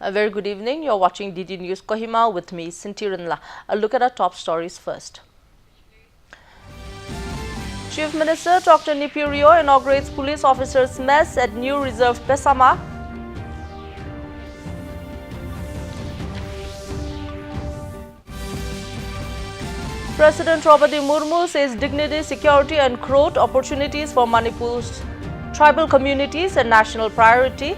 A very good evening. You're watching DD News Kohima with me, Sintiranla. A look at our top stories first. Chief Minister Dr. Nipirio inaugurates police officers' mess at new reserve Pesama. President Draupadi Murmu says dignity, security and growth opportunities for Manipur's tribal communities a national priority.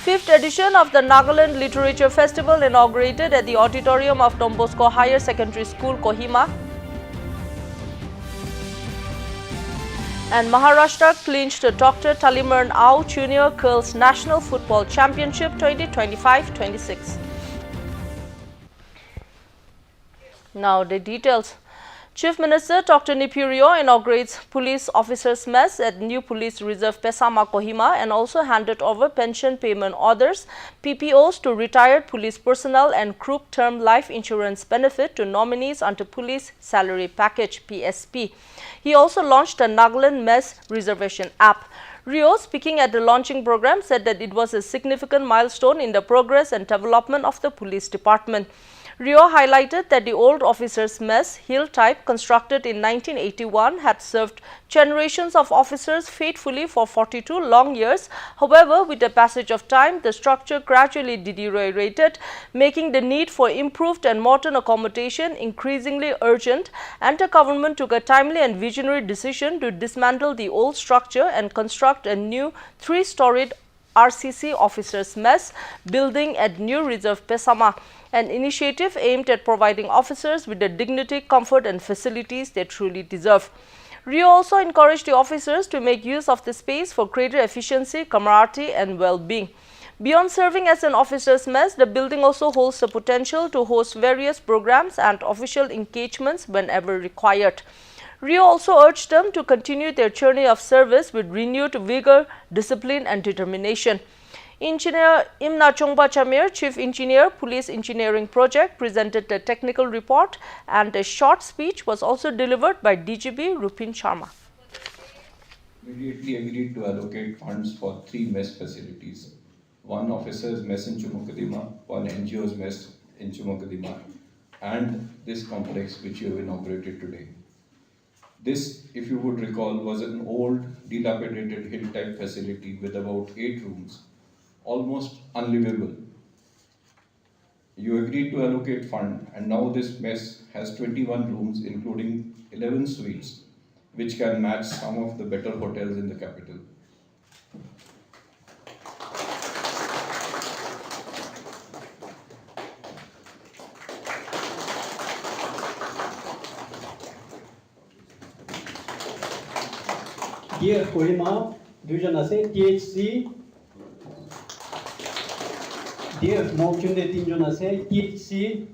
Fifth edition of the Nagaland Literature Festival inaugurated at the auditorium of Don Bosco Higher Secondary School, Kohima. And Maharashtra clinched Dr. Talimarn Au Junior Girls National Football Championship 2025-26. Now the details. Chief Minister Dr. Nipirio inaugurates police officers' mess at new police reserve Pesama, Kohima and also handed over pension payment orders, PPOs to retired police personnel and group term life insurance benefit to nominees under Police Salary Package PSP. He also launched a Nagaland Mess Reservation app. Rio, speaking at the launching program, said that it was a significant milestone in the progress and development of the police department. Rio highlighted that the old officers' mess, hill type, constructed in 1981, had served generations of officers faithfully for 42 long years. However, with the passage of time, the structure gradually deteriorated, making the need for improved and modern accommodation increasingly urgent, and the government took a timely and visionary decision to dismantle the old structure and construct a new three-storied RCC officers' mess building at New Reserve Pesama, an initiative aimed at providing officers with the dignity, comfort and facilities they truly deserve. Rio also encouraged the officers to make use of the space for greater efficiency, camaraderie and well-being. Beyond serving as an officers' mess, the building also holds the potential to host various programs and official engagements whenever required. Rio also urged them to continue their journey of service with renewed vigor, discipline and determination. Engineer Imna Chongpa Chamir, Chief Engineer, Police Engineering Project, presented the technical report and a short speech was also delivered by DGP Rupin Sharma. Immediately agreed to allocate funds for 3 mess facilities. 1 officers' mess in Chumukadima, 1 NGO's mess in Chumukadima, and this complex which you have inaugurated today. This, if you would recall, was an old, dilapidated hill-type facility with about 8 rooms, almost unlivable. You agreed to allocate fund, and now this mess has 21 rooms, including 11 suites, which can match some of the better hotels in the capital. Dear Kohima, Division Ase, THC, dear Mokchunde Tinjon Ase, THC.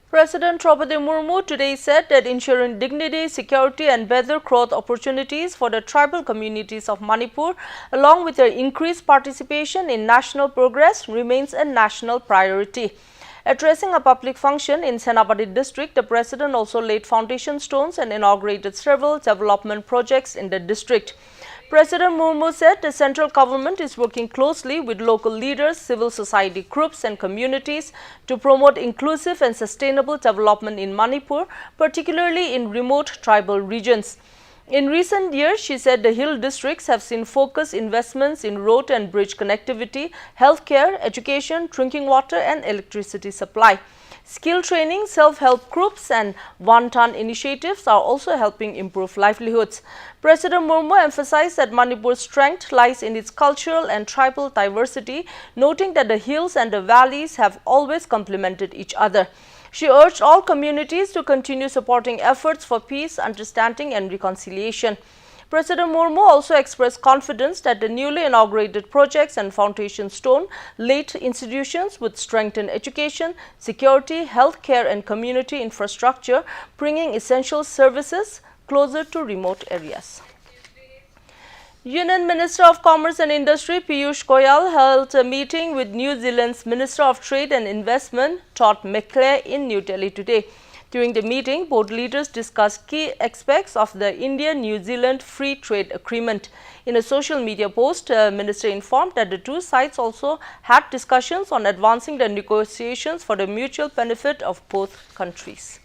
President Draupadi Murmu today said that ensuring dignity, security and better growth opportunities for the tribal communities of Manipur, along with their increased participation in national progress, remains a national priority. Addressing a public function in Senapati district, the President also laid foundation stones and inaugurated several development projects in the district. President Murmu said the central government is working closely with local leaders, civil society groups and communities to promote inclusive and sustainable development in Manipur, particularly in remote tribal regions. In recent years, she said the hill districts have seen focused investments in road and bridge connectivity, healthcare, education, drinking water and electricity supply. Skill training, self-help groups and one-ton initiatives are also helping improve livelihoods. President Murmu emphasized that Manipur's strength lies in its cultural and tribal diversity, noting that the hills and the valleys have always complemented each other. She urged all communities to continue supporting efforts for peace, understanding and reconciliation. President Murmu also expressed confidence that the newly inaugurated projects and foundation stone laid institutions would strengthen education, security, healthcare and community infrastructure, bringing essential services closer to remote areas. Union Minister of Commerce and Industry Piyush Goyal held a meeting with New Zealand's Minister of Trade and Investment Todd McClare in New Delhi today. During the meeting, both leaders discussed key aspects of the India-New Zealand Free Trade Agreement. In a social media post, Minister informed that the two sides also had discussions on advancing the negotiations for the mutual benefit of both countries.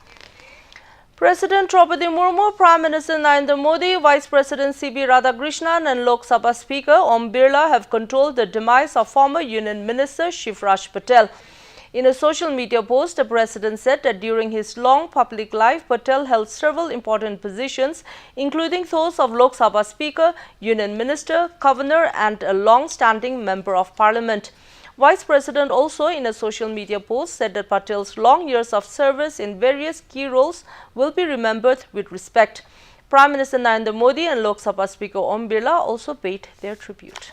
President Draupadi Murmu, Prime Minister Narendra Modi, Vice President C.B. Radhakrishnan and Lok Sabha Speaker Om Birla have controlled the demise of former Union Minister Shivraj Patel. In a social media post, the President said that during his long public life, Patel held several important positions, including those of Lok Sabha Speaker, Union Minister, Governor and a long-standing Member of Parliament. Vice President also, in a social media post, said that Patel's long years of service in various key roles will be remembered with respect. Prime Minister Narendra Modi and Lok Sabha Speaker Om Birla also paid their tribute.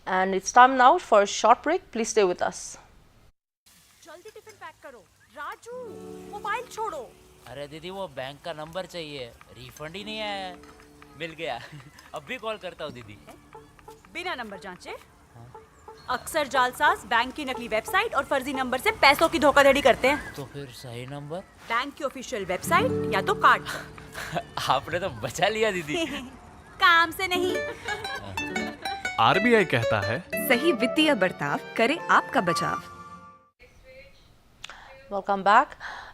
And it's time now for a short break. Please stay with us. जल्दी tiffin pack करो। Raju, mobile छोड़ो। अरे दीदी वो bank का number चाहिए, refund ही नहीं आया है। मिल गया। अब भी कॉल करता हूँ दीदी। बिना नंबर जांचे? अक्सर जालसाज बैंक की नकली वेबसाइट और फर्जी नंबर से पैसों की धोखाधड़ी करते हैं। तो फिर सही नंबर? बैंक की ऑफिशियल वेबसाइट या तो कार्ड पर। आपने तो बचा लिया दीदी। काम से नहीं। आरबीआई कहता है सही वित्तीय बर्ताव करे आपका बचाव। Welcome back.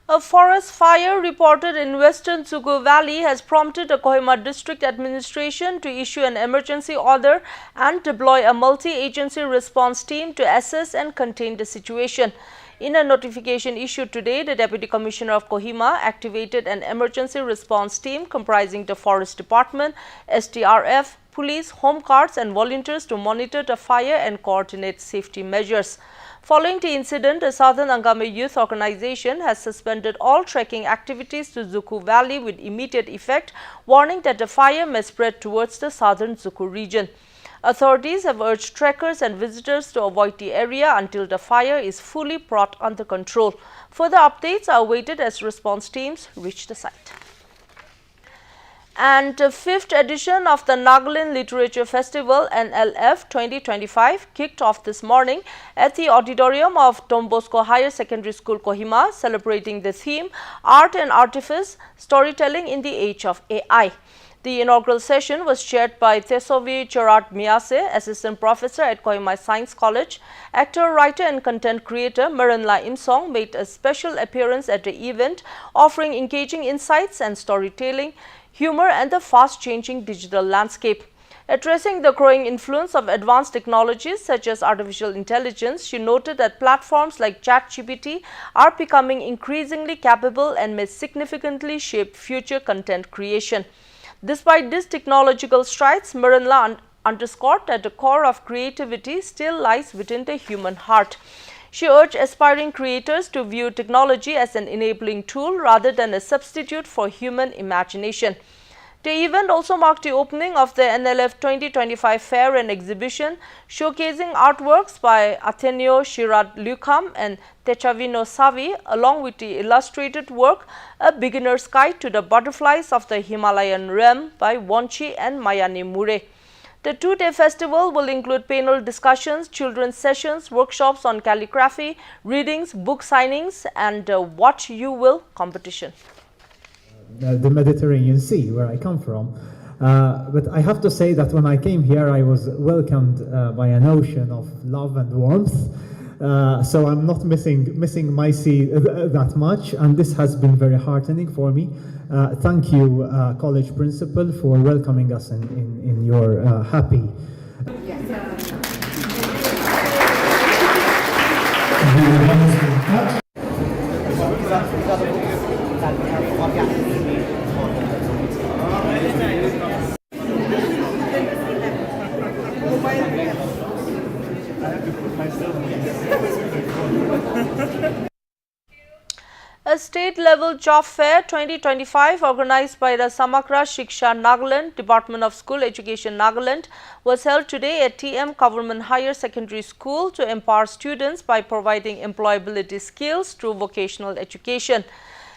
A forest fire reported in western Zugu Valley has prompted the Kohima District Administration to issue an emergency order and deploy a multi-agency response team to assess and contain the situation. In a notification issued today, the Deputy Commissioner of Kohima activated an emergency response team comprising the Forest Department, SDRF, police, home guards and volunteers to monitor the fire and coordinate safety measures. Following the incident, the Southern Angami Youth Organization has suspended all trekking activities to Zuku Valley with immediate effect, warning that the fire may spread towards the southern Zuku region. Authorities have urged trekkers and visitors to avoid the area until the fire is fully brought under control. Further updates are awaited as response teams reach the site. And the 5th edition of the Nagaland Literature Festival NLF 2025 kicked off this morning at the auditorium of Don Bosco Higher Secondary School, Kohima, celebrating the theme Art and Artifice, Storytelling in the Age of AI. The inaugural session was chaired by Tesovi Gerard Miase, Assistant Professor at Kohima Science College. Actor, writer and content creator Maranla Imsong made a special appearance at the event, offering engaging insights and storytelling, humor and the fast-changing digital landscape. Addressing the growing influence of advanced technologies such as artificial intelligence, she noted that platforms like ChatGPT are becoming increasingly capable and may significantly shape future content creation. Despite these technological strides, Maranla underscored that the core of creativity still lies within the human heart. She urged aspiring creators to view technology as an enabling tool rather than a substitute for human imagination. The event also marked the opening of the NLF 2025 Fair and Exhibition, showcasing artworks by Ateneo Shirad Lukam and Techavino Savi, along with the illustrated work A Beginner's Guide to the Butterflies of the Himalayan Realm by Wonchi and Mayani Mure. The two-day festival will include panel discussions, children's sessions, workshops on calligraphy, readings, book signings, and What You Will competition. The Mediterranean Sea, where I come from. But I have to say that when I came here, I was welcomed by an ocean of love and warmth. So I'm not missing my sea that much, and this has been very heartening for me. Thank you, college principal, for welcoming us in your happy. A state-level job fair 2025 organized by the Samagra Shiksha Nagaland, Department of School Education Nagaland was held today at TM Government Higher Secondary School to empower students by providing employability skills through vocational education.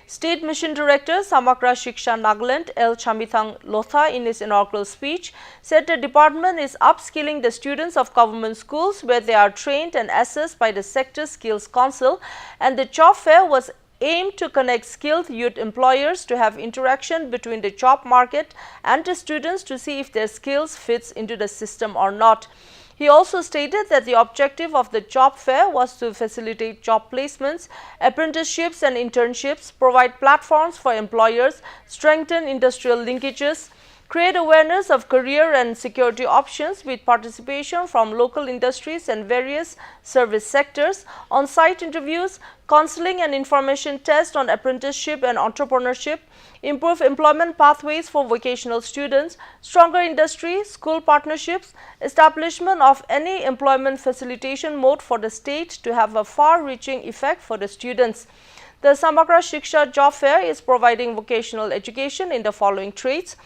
State Mission Director Samagra Shiksha Nagaland L. Chamithang Lotha in his inaugural speech said the department is upskilling the students of government schools where they are trained and assessed by the Sector Skills Council, and the job fair was aimed to connect skilled youth employers to have interaction between the job market and the students to see if their skills fits into the system or not. He also stated that the objective of the job fair was to facilitate job placements, apprenticeships and internships, provide platforms for employers, strengthen industrial linkages, create awareness of career and security options with participation from local industries and various service sectors, on-site interviews, counseling and information tests on apprenticeship and entrepreneurship, improve employment pathways for vocational students, stronger industry, school partnerships, establishment of any employment facilitation mode for the state to have a far-reaching effect for the students. The Samagra Shiksha Job Fair is providing vocational education in the following trades: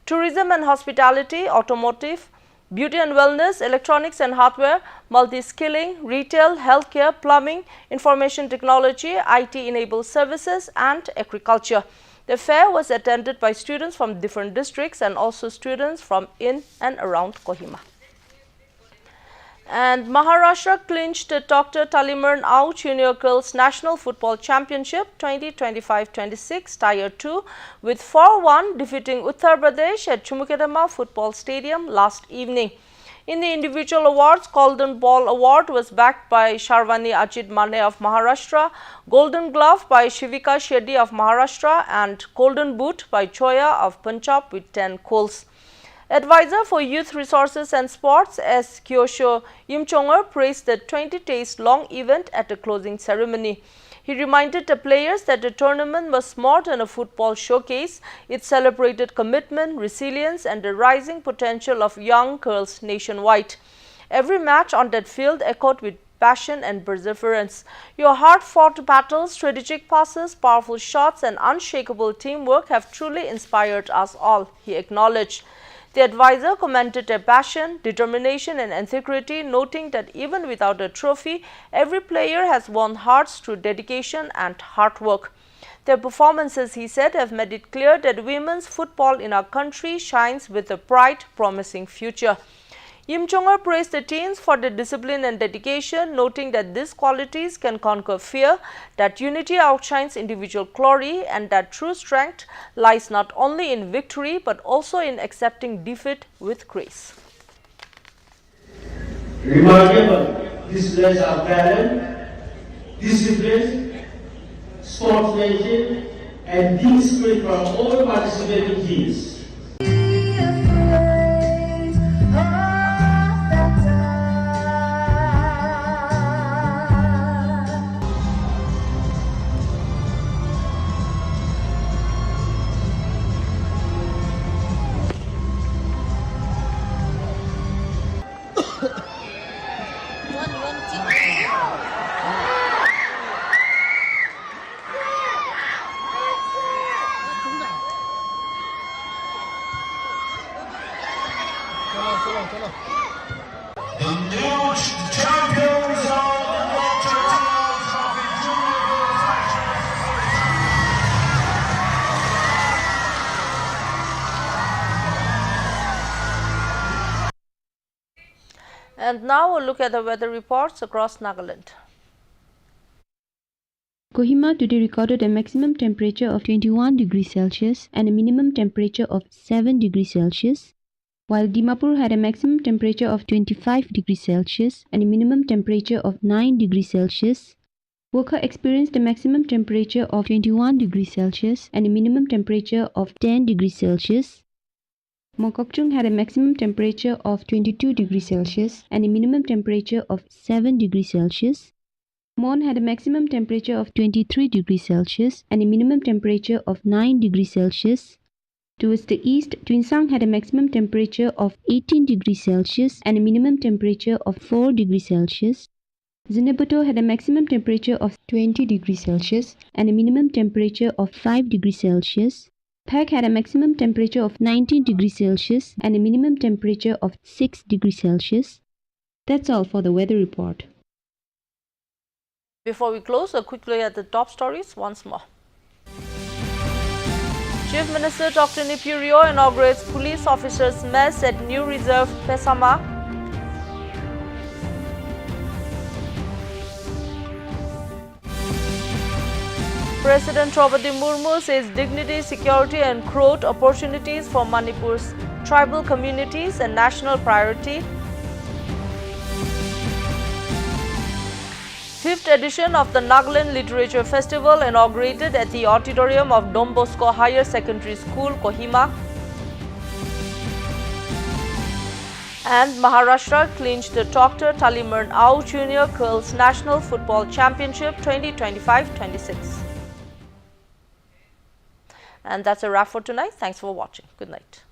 tourism and hospitality, automotive, beauty and wellness, electronics and hardware, multi-skilling, retail, healthcare, plumbing, information technology, IT-enabled services and agriculture. The fair was attended by students from different districts and also students from in and around Kohima. And Maharashtra clinched the Dr. Talimarn Au Junior Girls National Football Championship 2025-26 Tier 2 with 4-1, defeating Uttar Pradesh at Chumukedama Football Stadium last evening. In the individual awards, Golden Ball Award was backed by Sharwani Ajit Mane of Maharashtra, Golden Glove by Shivika Shetty of Maharashtra and Golden Boot by Choya of Punjab with 10 goals. Advisor for Youth Resources and Sports S. Kyosho Yimchonger praised the 20-days-long event at the closing ceremony. He reminded the players that the tournament was more than a football showcase. It celebrated commitment, resilience and the rising potential of young girls nationwide. Every match on that field echoed with passion and perseverance. Your hard-fought battles, strategic passes, powerful shots and unshakable teamwork have truly inspired us all, he acknowledged. The advisor commended their passion, determination and integrity, noting that even without a trophy, every player has won hearts through dedication and hard work. Their performances, he said, have made it clear that women's football in our country shines with a bright, promising future. Yimchonger praised the teams for their discipline and dedication, noting that these qualities can conquer fear, that unity outshines individual glory and that true strength lies not only in victory but also in accepting defeat with grace. Remarkable displays of talent, discipline, sportsmanship and team spirit from all participating teams. And now a look at the weather reports across Nagaland. Kohima today recorded a maximum temperature of 21 degrees Celsius and a minimum temperature of 7 degrees Celsius, while Dimapur had a maximum temperature of 25 degrees Celsius and a minimum temperature of 9 degrees Celsius. Wokha experienced a maximum temperature of 21 degrees Celsius and a minimum temperature of 10 degrees Celsius. Mokokchung had a maximum temperature of 22 degrees Celsius and a minimum temperature of 7 degrees Celsius. Mon had a maximum temperature of 23 degrees Celsius and a minimum temperature of 9 degrees Celsius. Towards the east, Twinsang had a maximum temperature of 18 degrees Celsius and a minimum temperature of 4 degrees Celsius. Zinabuto had a maximum temperature of 20 degrees Celsius and a minimum temperature of 5 degrees Celsius. Phak had a maximum temperature of 19 degrees Celsius and a minimum temperature of 6 degrees Celsius. That's all for the weather report. Before we close, a quick look at the top stories once more. Chief Minister Dr. Nipurio inaugurates police officers' mess at New Reserve, Pesama. President Draupadi Murmu says dignity, security and growth opportunities for Manipur's tribal communities a national priority. 5th edition of the Nagaland Literature Festival inaugurated at the auditorium of Don Bosco Higher Secondary School, Kohima. And Maharashtra clinched the Dr. Talimarn Au Junior Girls National Football Championship 2025-26. And that's a wrap for tonight. Thanks for watching. Good night.